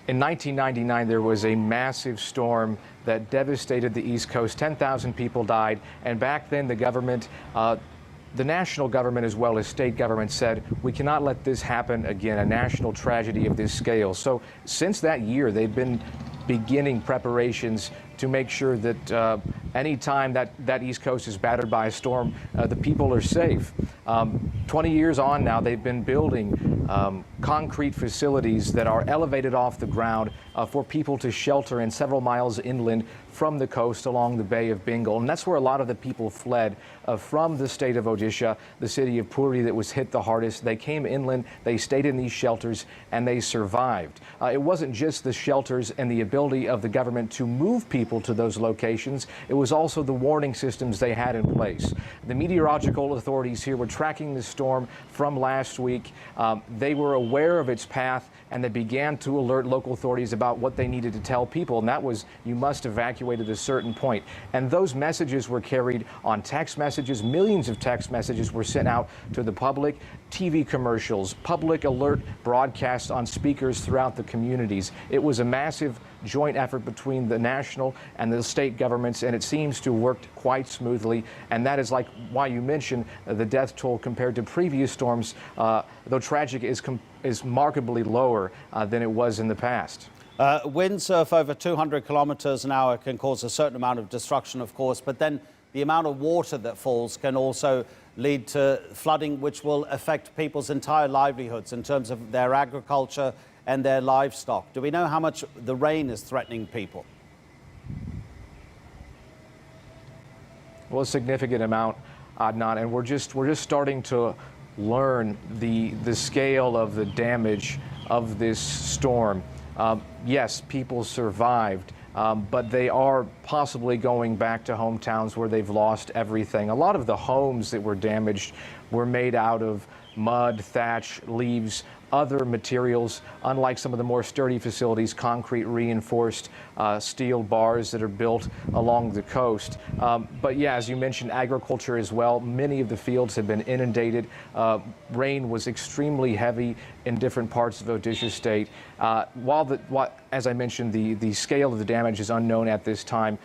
In 1999, there was a massive storm that devastated the East Coast. 10,000 people died. And back then, the government, the national government as well as state government said, we cannot let this happen again, a national tragedy of this scale. So since that year, they've been beginning preparations to make sure that any time that East Coast is battered by a storm, the people are safe. 20 years on now, they've been building concrete facilities that are elevated off the ground for people to shelter in several miles inland from the coast along the Bay of Bengal. And that's where a lot of the people fled from the state of Odisha, the city of Puri that was hit the hardest. They came inland, they stayed in these shelters, and they survived. It wasn't just the shelters and the ability of the government to move people to those locations. It was also the warning systems they had in place. The meteorological authorities here were tracking the storm from last week. They were aware of its path, and they began to alert local authorities about what they needed to tell people, and that was, you must evacuate at a certain point. And those messages were carried on text messages. Millions of text messages were sent out to the public, TV commercials, public alert broadcasts on speakers throughout the communities. It was a massive joint effort between the national and the state governments, and it seems to have worked quite smoothly. And that is like why you mentioned the death toll compared to previous storms, though tragic, is markedly lower than it was in the past. Winds of over 200 kilometers an hour can cause a certain amount of destruction, of course, but then the amount of water that falls can also lead to flooding, which will affect people's entire livelihoods in terms of their agriculture and their livestock. Do we know how much the rain is threatening people? Well, a significant amount, Adnan, and we're just starting to learn the scale of the damage of this storm. Yes, people survived, but they are possibly going back to hometowns where they've lost everything. A lot of the homes that were damaged were made out of mud, thatch, leaves, other materials, unlike some of the more sturdy facilities, concrete reinforced steel bars that are built along the coast. But yeah, as you mentioned, agriculture as well. Many of the fields have been inundated. Rain was extremely heavy in different parts of Odisha state. As I mentioned, the scale of the damage is unknown at this time.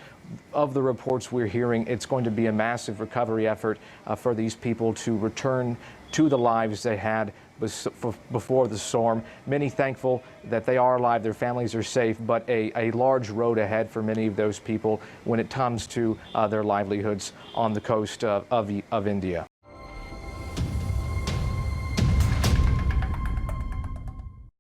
Of the reports we're hearing, it's going to be a massive recovery effort for these people to return to the lives they had before the storm. Many thankful that they are alive, their families are safe, but a large road ahead for many of those people when it comes to their livelihoods on the coast of India.